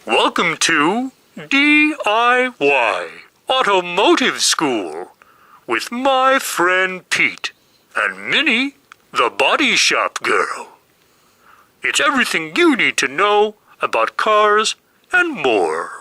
Welcome to D.I.Y. Automotive School with my friend Pete and Minnie, the body shop girl. It's everything you need to know about cars and more.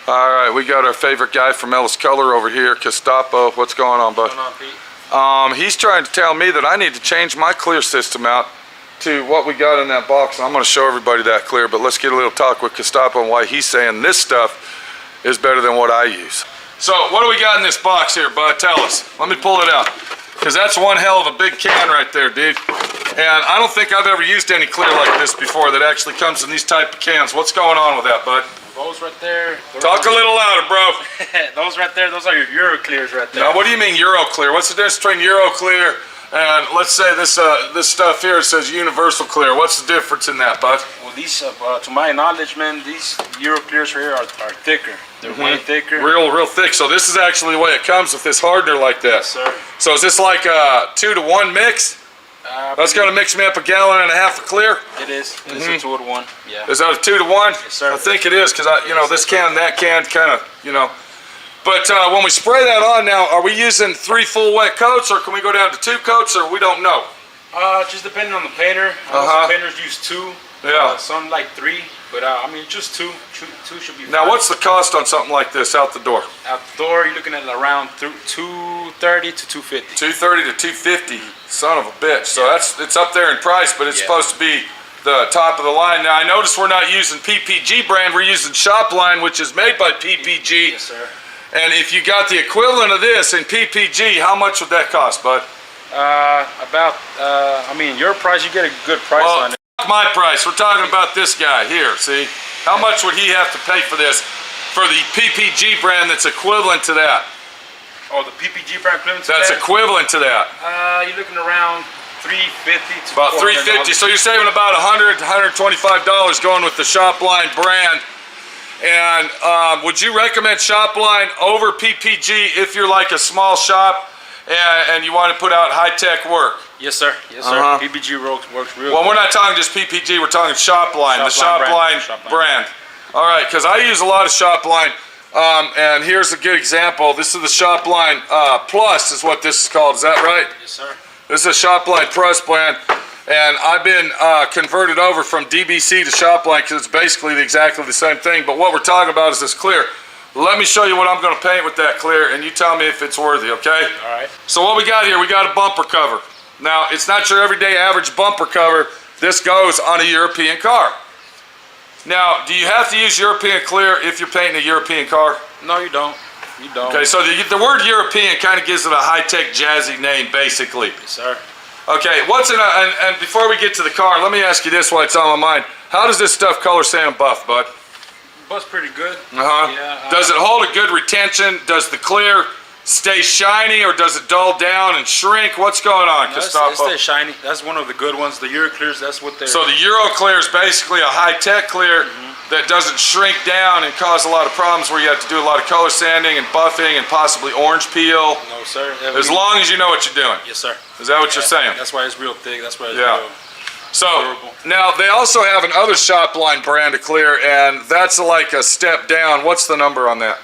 Alright, we got our favorite guy from Ellis Color over here, Castapo. What's going on, bud? What's going on, Pete? He's trying to tell me that I need to change my clear system out to what we got in that box. I'm going to show everybody that clear, but let's get a little talk with Castapo and why he's saying this stuff is better than what I use. So, what do we got in this box here, bud? Tell us. Let me pull it out. Because that's one hell of a big can right there, dude. And I don't think I've ever used any clear like this before that actually comes in these type of cans. What's going on with that, bud? Those right there. Talk a little louder, bro. Those right there, those are your Euro clears right there. Now, what do you mean Euro clear? What's the difference between Euro clear and let's say this stuff here says universal clear? What's the difference in that, bud? Well, these, to my knowledge, man, these Euro clears right here are thicker. They're way thicker. Real thick. So this is actually the way it comes with this hardener like that. Yes, sir. So is this like a 2-to-1 mix? That's gonna mix me up a gallon and a half of clear. It is. It's a 2-to-1. Yeah. Is that a 2-to-1? Yes, sir. I think it is because this can, that can, kind of, But when we spray that on now, are we using 3 full wet coats, or can we go down to 2 coats, or we don't know? Just depending on the painter. Some painters use 2. Yeah. Some like 3, but I mean just 2. 2 should be fine. Now, what's the cost on something like this out the door? Out the door, you're looking at around $230 to $250. $230 to $250. Son of a bitch. So it's up there in price, but it's supposed to be the top of the line. Now, I notice we're not using PPG brand. We're using Shop Line, which is made by PPG. Yes, sir. And if you got the equivalent of this in PPG, how much would that cost, bud? I mean, your price, you get a good price on it. My price. We're talking about this guy here, see? How much would he have to pay for this, for the PPG brand that's equivalent to that? Oh, the PPG brand equivalent to That's that? equivalent to that. You're looking around $350 to About $350. So you're saving about $100, $125 going with the Shopline brand. And would you recommend Shopline over PPG if you're like a small shop and you want to put out high-tech work? Yes, sir. Yes, sir. PPG works real Well, good. we're not talking just PPG. We're talking Shopline, the Shopline brand. All right, because I use a lot of Shopline. And here's a good example. This is the Shopline Plus is what this is called. Is that right? Yes, sir. This is a Shopline Plus brand. And I've been converted over from DBC to Shopline because it's basically exactly the same thing. But what we're talking about is this clear. Let me show you what I'm going to paint with that clear, and you tell me if it's worthy, okay? All right. So what we got here, we got a bumper cover. Now, it's not your everyday average bumper cover. This goes on a European car. Now, do you have to use European clear if you're painting a European car? No, you don't. You don't. Okay, so the word European kind of gives it a high-tech, jazzy name, basically. Yes, sir. Okay, and before we get to the car, let me ask you this while it's on my mind. How does this stuff color sand buff, bud? Buff's pretty good. Yeah. Does it hold a good retention? Does the clear stay shiny, or does it dull down and shrink? What's going on, Castapo? It stays shiny. That's one of the good ones. The Euro clears, that's what they're... So the Euro clear is basically a high-tech clear that doesn't shrink down and cause a lot of problems where you have to do a lot of color sanding and buffing and possibly orange peel. No, sir. As long as you know what you're doing. Yes, sir. Is that what you're saying? That's why it's real thick. That's why it's real... So, now they also have another Shopline brand of clear, and that's like a step down. What's the number on that?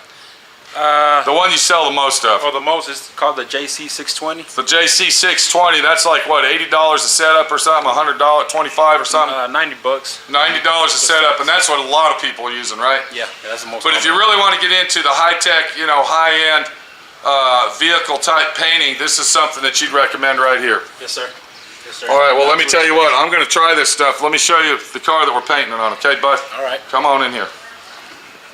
The one you sell the most of. Oh, the most is called the JC620. The JC620, that's like what, $80 a setup or something, $100, $25 or something? $90. $90 a setup, and that's what a lot of people are using, right? Yeah, that's the most. But if you really want to get into the high-tech, high-end vehicle type painting, this is something that you'd recommend right here. Yes, sir. Yes, sir. All right, well, let me tell you what, I'm going to try this stuff. Let me show you the car that we're painting it on, okay, bud? All right. Come on in here.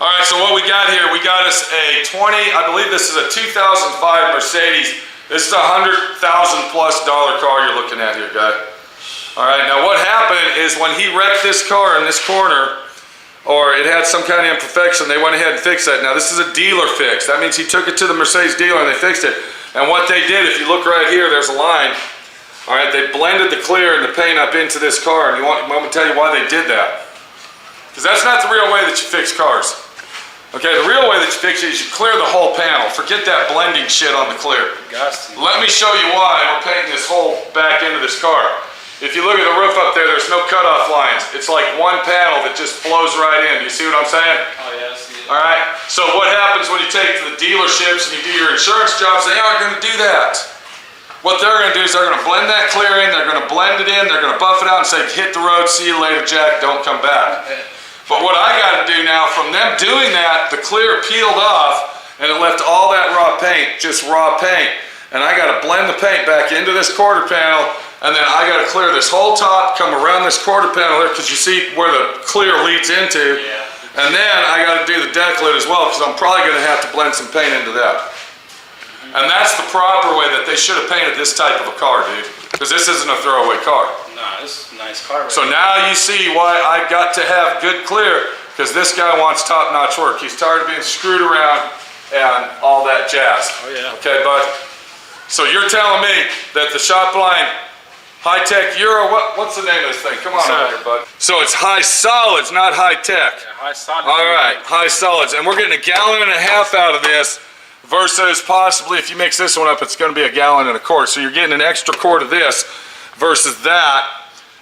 All right, so what we got here, we got us a 20, I believe this is a 2005 Mercedes. This is a $100,000+ car you're looking at here, guy. All right, now what happened is when he wrecked this car in this corner, or it had some kind of imperfection, they went ahead and fixed that. Now this is a dealer fix. That means he took it to the Mercedes dealer and they fixed it. And what they did, if you look right here, there's a line. All right, they blended the clear and the paint up into this car. And I'm going to tell you why they did that. Because that's not the real way that you fix cars. Okay, the real way that you fix it is you clear the whole panel. Forget that blending shit on the clear. Let me show you why we're painting this whole back end of this car. If you look at the roof up there, there's no cutoff lines. It's like one panel that just flows right in. You see what I'm saying? Oh yeah, I see it. All right, so what happens when you take to the dealerships and you do your insurance jobs, they aren't going to do that. What they're going to do is they're going to blend that clear in, they're going to blend it in, they're going to buff it out and say, hit the road, see you later, Jack, don't come back. But what I got to do now, from them doing that, the clear peeled off and it left all that raw paint, just raw paint. And I got to blend the paint back into this quarter panel, and then I got to clear this whole top, come around this quarter panel there, because you see where the clear leads into. Yeah. And then I got to do the deck lid as well, because I'm probably going to have to blend some paint into that. And that's the proper way that they should have painted this type of a car, dude. Because this isn't a throwaway car. Nah, this is a nice car. So now you see why I got to have good clear, because this guy wants top-notch work. He's tired of being screwed around and all that jazz. Oh yeah. Okay, bud? So you're telling me that the Shopline High-Tech Euro, what's the name of this thing? Come on over here, bud. So it's high solids, not high-tech. Yeah, high solids. All right, high solids. And we're getting 1.5 gallons out of this versus possibly if you mix this one up, it's going to be 1.25 gallons. So you're getting an extra quart of this versus that.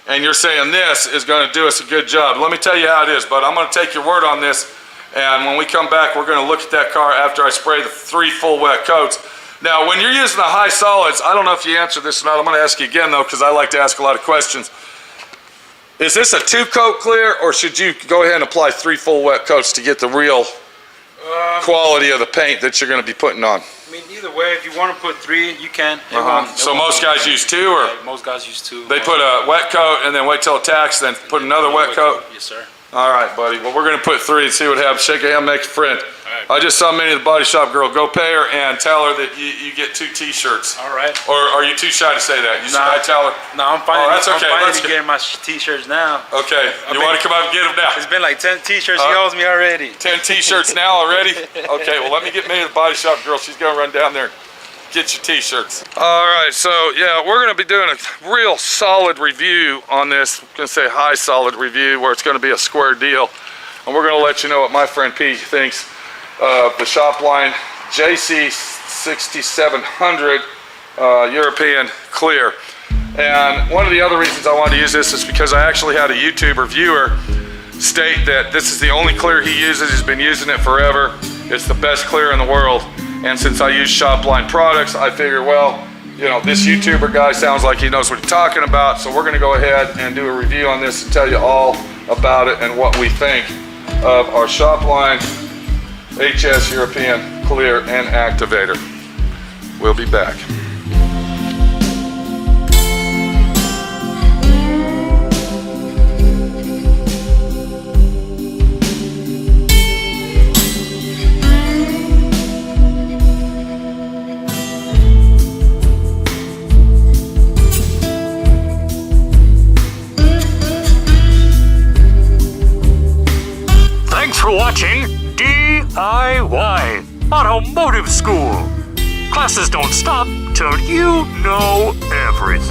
And you're saying this is going to do us a good job. Let me tell you how it is, bud. I'm going to take your word on this. And when we come back, we're going to look at that car after I spray the 3 full wet coats. Now, when you're using the high solids, I don't know if you answered this or not. I'm going to ask you again, though, because I like to ask a lot of questions. Is this a 2-coat clear, or should you go ahead and apply 3 full wet coats to get the real quality of the paint that you're going to be putting on? I mean, either way, if you want to put 3, you can. So most guys use 2, or? Yeah, most guys use 2. They put a wet coat and then wait till it tacks, then put another wet coat? Yes, sir. All right, buddy. Well, we're going to put 3 and see what happens. Shake a hand, make a friend. Right. I just saw Minnie the Body Shop girl. Go pay her and tell her that you get 2 T-shirts. All right. Or are you too shy to say that? You should I tell her? No, I'm fine. Oh, that's okay. I'm fine getting my T-shirts now. Okay. You want to come out and get them now? It's been like 10 T-shirts she owes me already. 10 T-shirts now already? Okay. Well, let me get Minnie the Body Shop girl. She's going to run down there. Get your T-shirts. All right, so yeah, we're going to be doing a real solid review on this. I'm going to say high solid review where it's going to be a square deal. And we're going to let you know what my friend Pete thinks of the Shopline JC6700 European Clear. And one of the other reasons I wanted to use this is because I actually had a YouTuber viewer state that this is the only clear he uses. He's been using it forever. It's the best clear in the world. And since I use Shopline products, I figure, well, you know, this YouTuber guy sounds like he knows what he's talking about. So we're going to go ahead and do a review on this and tell you all about it and what we think of our Shopline HS European Clear and Activator. We'll be back. Thanks for watching DIY Automotive School. Classes don't stop till you know everything.